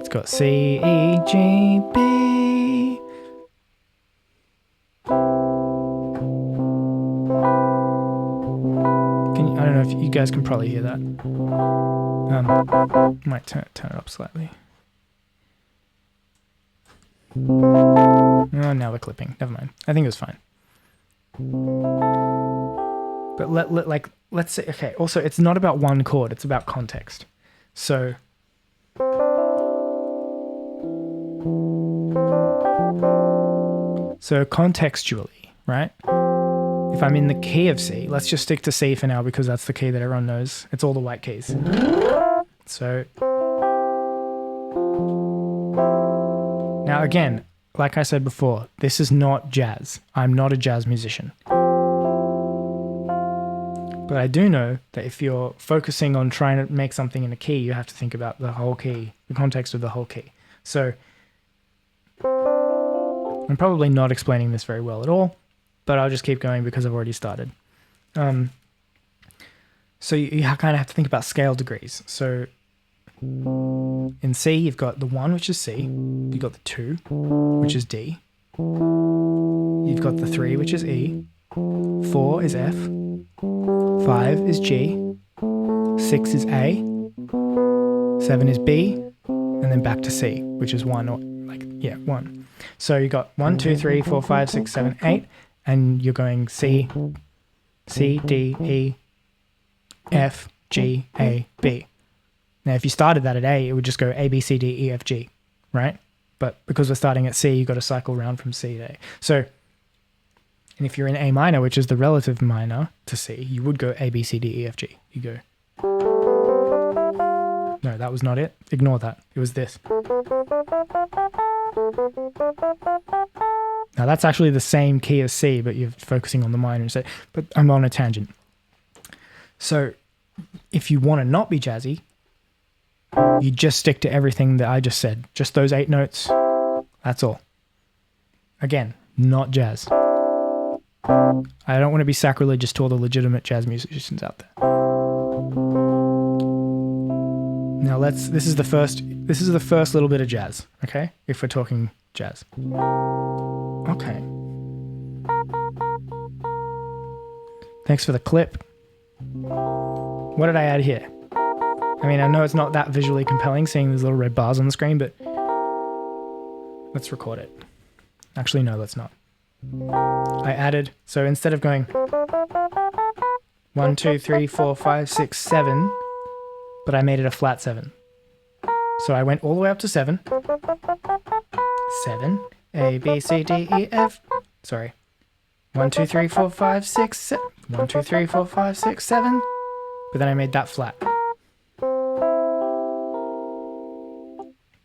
It's got C, E, G, B. I don't know if you guys can probably hear that. Might turn it up slightly. Oh, now we're clipping. Never mind. I think it was fine. But let's say, okay, also it's not about one chord, it's about context. So contextually, right? If I'm in the key of C, let's just stick to C for now because that's the key that everyone knows. It's all the white keys. So now again, like I said before, this is not jazz. I'm not a jazz musician. But I do know that if you're focusing on trying to make something in a key, you have to think about the whole key, the context of the whole key. So I'm probably not explaining this very well at all, but I'll just keep going because I've already started. So you kind of have to think about scale degrees. So in C, you've got the 1, which is C. You've got the 2, which is D. You've got the 3, which is E. 4 is F. 5 is G. 6 is A. 7 is B. And then back to C, which is 1 or 1. So you got 1, 2, 3, 4, 5, 6, 7, 8. And you're going C, D, E, F, G, A, B. Now, if you started that at A, it would just go A, B, C, D, E, F, G, right? But because we're starting at C, you've got to cycle around from C to A. So, and if you're in A minor, which is the relative minor to C, you would go A, B, C, D, E, F, G. You go. No, that was not it. Ignore that. It was this. Now, that's actually the same key as C, but you're focusing on the minor instead. But I'm on a tangent. So, if you want to not be jazzy, you just stick to everything that I just said. Just those 8 notes. That's all. Again, not jazz. I don't want to be sacrilegious to all the legitimate jazz musicians out there. Now this is the first little bit of jazz, okay? If we're talking jazz. Okay. Thanks for the clip. What did I add here? I mean, I know it's not that visually compelling seeing these little red bars on the screen, but let's record it. Actually, no, let's not. I added, so instead of going 1, 2, 3, 4, 5, 6, 7, but I made it a flat 7. So I went all the way up to 7. 7, A, B, C, D, E, F. Sorry. 1, 2, 3, 4, 5, 6, 7. 1, 2, 3, 4, 5, 6, 7. But then I made that flat.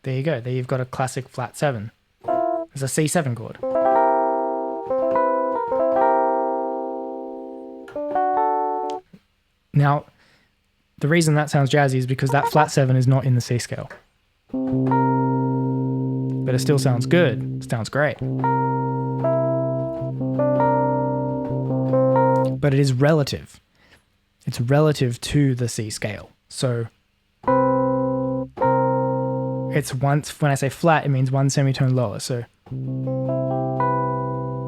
There you go. There you've got a classic flat 7. It's a C7 chord. Now, the reason that sounds jazzy is because that flat 7 is not in the C scale. But it still sounds good. It sounds great. But it is relative. It's relative to the C scale. So it's once, when I say flat, it means 1 semitone lower. So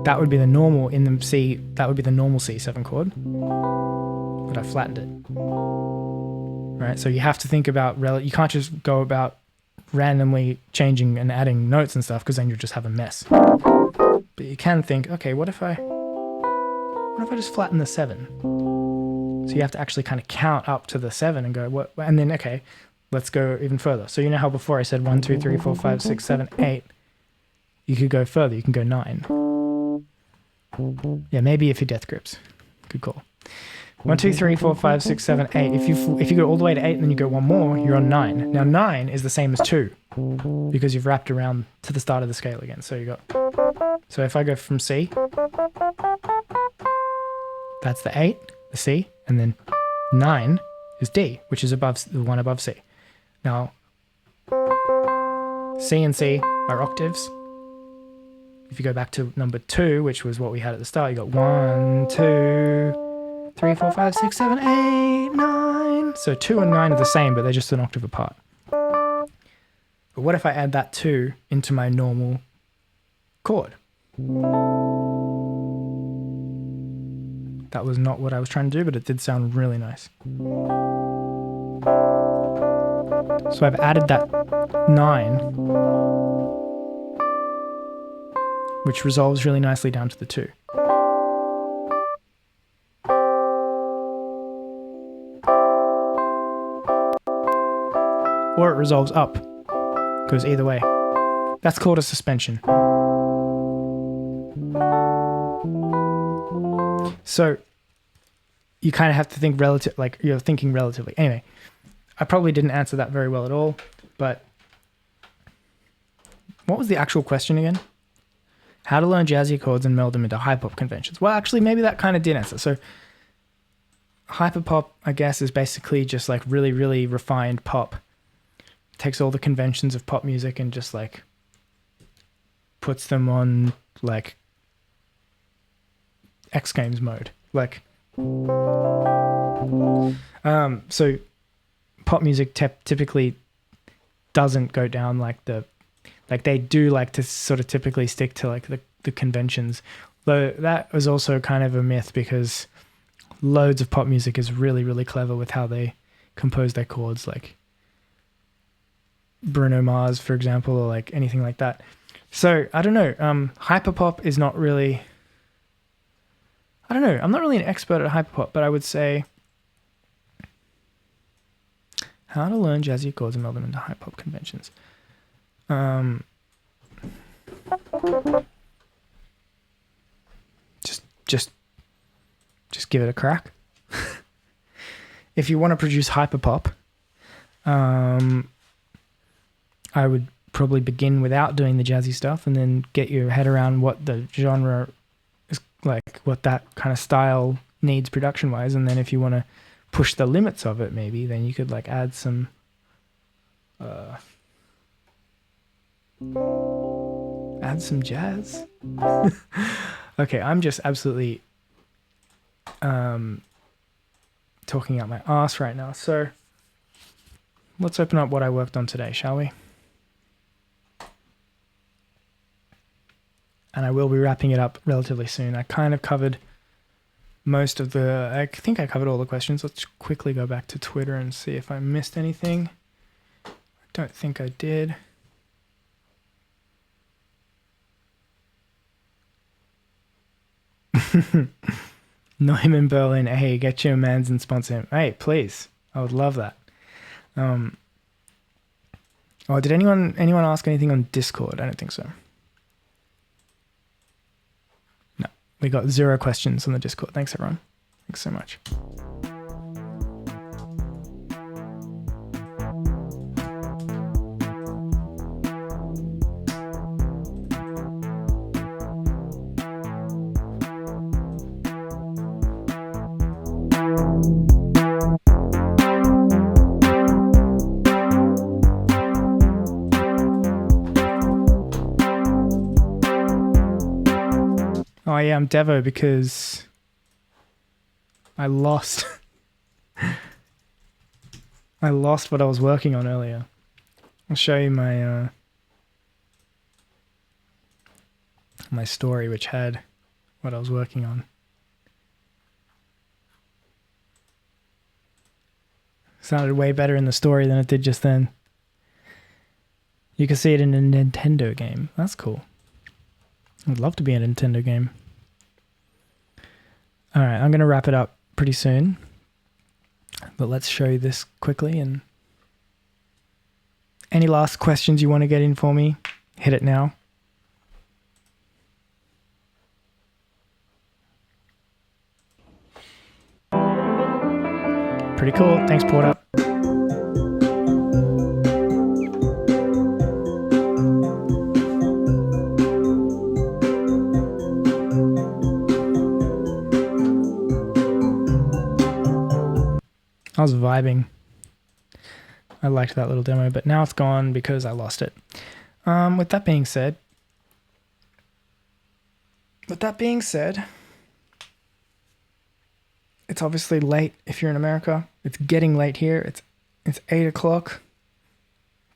that would be the normal in the C, that would be the normal C7 chord. But I flattened it. Right? So you have to think about, you can't just go about randomly changing and adding notes and stuff, because then you'll just have a mess. But you can think, okay, what if I just flatten the 7? So you have to actually kind of count up to the 7 and go, what? And then, okay, let's go even further. So you know how before I said 1, 2, 3, 4, 5, 6, 7, 8. You could go further. You can go 9. Yeah, maybe if your death grips. Good call. 1, 2, 3, 4, 5, 6, 7, 8. If you go all the way to 8 and then you go one more, you're on 9. Now 9 is the same as 2 because you've wrapped around to the start of the scale again. So you got. So if I go from C, that's the 8, the C, and then 9 is D, which is above the one above C. Now C and C are octaves. If you go back to number 2, which was what we had at the start, you got 1, 2, 3, 4, 5, 6, 7, 8, 9. So 2 and 9 are the same, but they're just an octave apart. But what if I add that 2 into my normal chord? That was not what I was trying to do, but it did sound really nice. So I've added that 9, which resolves really nicely down to the 2. Or it resolves up. Goes either way. That's called a suspension. So you kind of have to think relative, like you're thinking relatively. Anyway, I probably didn't answer that very well at all, but what was the actual question again? How to learn jazzy chords and meld them into hyperpop conventions. Well, actually, maybe that kind of did answer. So hyperpop, I guess, is basically just like really, really refined pop. Takes all the conventions of pop music and just like puts them on like X Games mode. Like, so pop music typically doesn't go down like they do like to sort of typically stick to like the conventions. Though that was also kind of a myth because loads of pop music is really, really clever with how they compose their chords, like Bruno Mars, for example, or like anything like that. So I don't know. Hyperpop is not really, I don't know. I'm not really an expert at hyperpop, but I would say how to learn jazzy chords and meld them into hyperpop conventions. Just give it a crack. If you want to produce hyperpop, I would probably begin without doing the jazzy stuff and then get your head around what the genre is like, what that kind of style needs production wise. And then if you want to push the limits of it, maybe then you could like add some jazz. Okay, I'm just absolutely talking out my ass right now. So let's open up what I worked on today, shall we? And I will be wrapping it up relatively soon. I kind of covered most of I think I covered all the questions. Let's quickly go back to Twitter and see if I missed anything. I don't think I did. Neumann Berlin, hey, get your mans and sponsor him. Hey, please. I would love that. Oh, did anyone ask anything on Discord? I don't think so. No, we got 0 questions on the Discord. Thanks, everyone. Thanks so much. Oh yeah, I'm Devo because I lost I lost what I was working on earlier. I'll show you my my story, which had what I was working on. Sounded way better in the story than it did just then. You can see it in a Nintendo game. That's cool. I'd love to be in a Nintendo game. All right, I'm going to wrap it up pretty soon. But let's show you this quickly. And any last questions you want to get in for me, hit it now. Pretty cool. Thanks, Porter. I was vibing. I liked that little demo, but now it's gone because I lost it. With that being said, it's obviously late if you're in America. It's getting late here. It's 8 o'clock.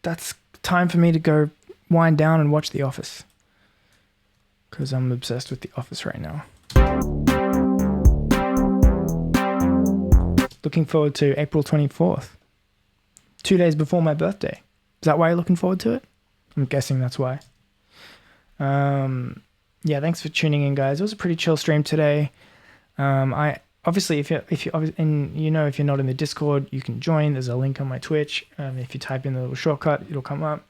That's time for me to go wind down and watch The Office. Because I'm obsessed with The Office right now. Looking forward to April 24th. 2 days before my birthday. Is that why you're looking forward to it? I'm guessing that's why. Yeah, thanks for tuning in, guys. It was a pretty chill stream today. I obviously, if you're if you're not in the Discord, you can join. There's a link on my Twitch. If you type in the little shortcut, it'll come up.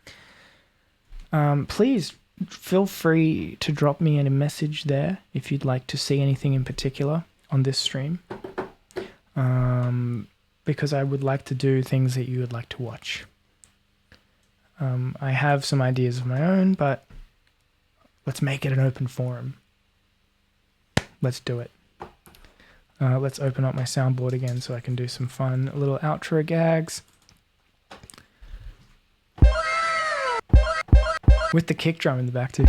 Please feel free to drop me a message there if you'd like to see anything in particular on this stream. Because I would like to do things that you would like to watch. I have some ideas of my own, but let's make it an open forum. Let's do it. Let's open up my soundboard again so I can do some fun little outro gags. With the kick drum in the back too.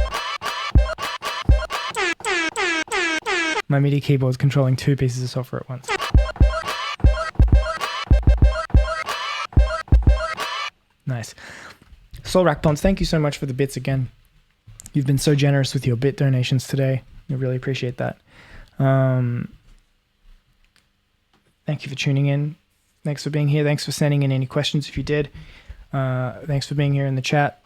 My MIDI keyboard's controlling 2 pieces of software at once. Nice. Soul Rack Ponds, thank you so much for the bits again. You've been so generous with your bit donations today. I really appreciate that. Thank you for tuning in. Thanks for being here. Thanks for sending in any questions if you did. Thanks for being here in the chat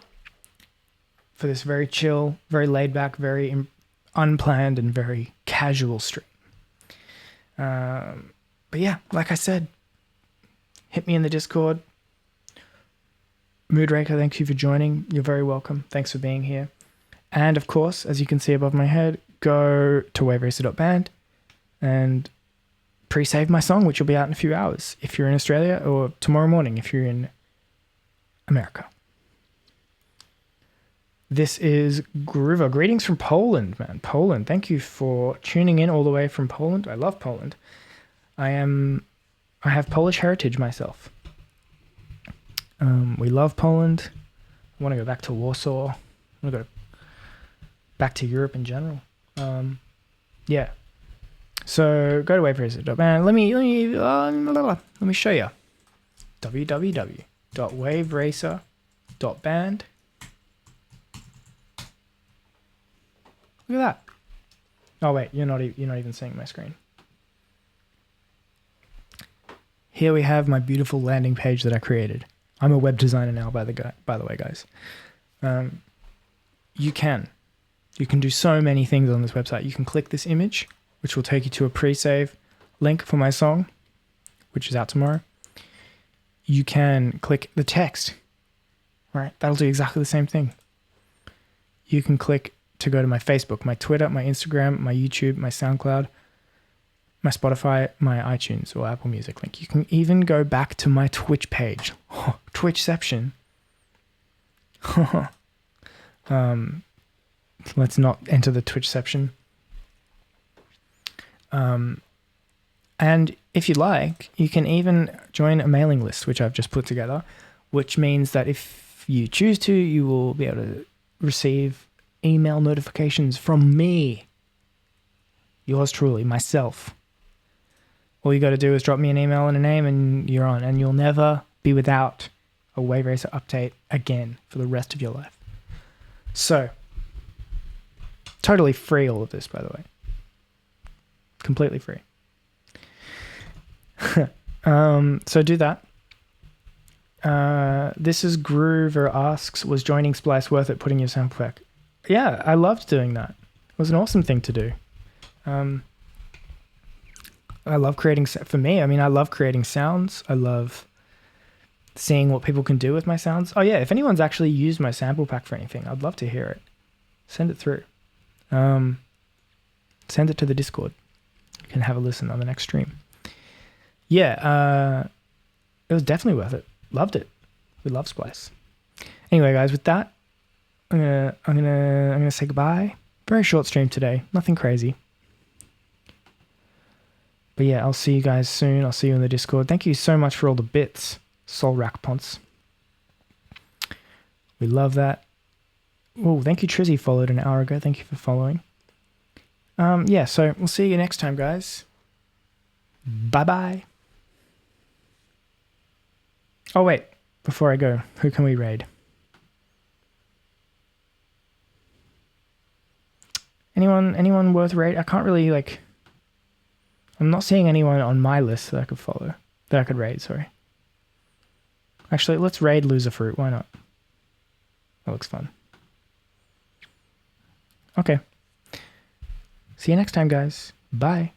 for this very chill, very laid back, very unplanned and very casual stream. But yeah, like I said, hit me in the Discord. Moodraker, thank you for joining. You're very welcome. Thanks for being here. And of course, as you can see above my head, go to waveracer.band and pre-save my song, which will be out in a few hours if you're in Australia, or tomorrow morning if you're in America. This is Groover. Greetings from Poland, man. Poland. Thank you for tuning in all the way from Poland. I love Poland. I have Polish heritage myself. We love Poland. I want to go back to Warsaw. I want to go back to Europe in general. Yeah. So go to waveracer.band. Let me show you. www.waveracer.band. Look at that. Oh wait, you're not even seeing my screen. Here we have my beautiful landing page that I created. I'm a web designer now, by the way, guys. You can do so many things on this website. You can click this image, which will take you to a pre-save link for my song, which is out tomorrow. You can click the text, right? That'll do exactly the same thing. You can click to go to my Facebook, my Twitter, my Instagram, my YouTube, my SoundCloud, my Spotify, my iTunes or Apple Music link. You can even go back to my Twitch page. Oh, Twitchception. Let's not enter the Twitchception. And if you like, you can even join a mailing list, which I've just put together, which means that if you choose to, you will be able to receive email notifications from me. Yours truly, myself. All you got to do is drop me an email and a name and you're on. And you'll never be without a Wave Racer update again for the rest of your life. So, totally free all of this, by the way. Completely free. So do that. This is Groover asks, was joining Splice worth it, putting your sample pack? Yeah, I loved doing that. It was an awesome thing to do. I love creating, for me, I mean, I love creating sounds. I love seeing what people can do with my sounds. Oh yeah, if anyone's actually used my sample pack for anything, I'd love to hear it. Send it through. Send it to the Discord. You can have a listen on the next stream. Yeah, it was definitely worth it. Loved it. We love Splice. Anyway, guys, with that, I'm gonna say goodbye. Very short stream today. Nothing crazy. But yeah, I'll see you guys soon. I'll see you in the Discord. Thank you so much for all the bits, Soul Rack Ponce. We love that. Oh, thank you, Trizzy followed an hour ago. Thank you for following. Yeah, so we'll see you next time, guys. Bye-bye. Oh, wait. Before I go, who can we raid? Anyone worth raid? I can't really like. I'm not seeing anyone on my list that I could follow. That I could raid. Sorry. Actually, let's raid Loser Fruit. Why not? That looks fun. Okay. See you next time, guys. Bye.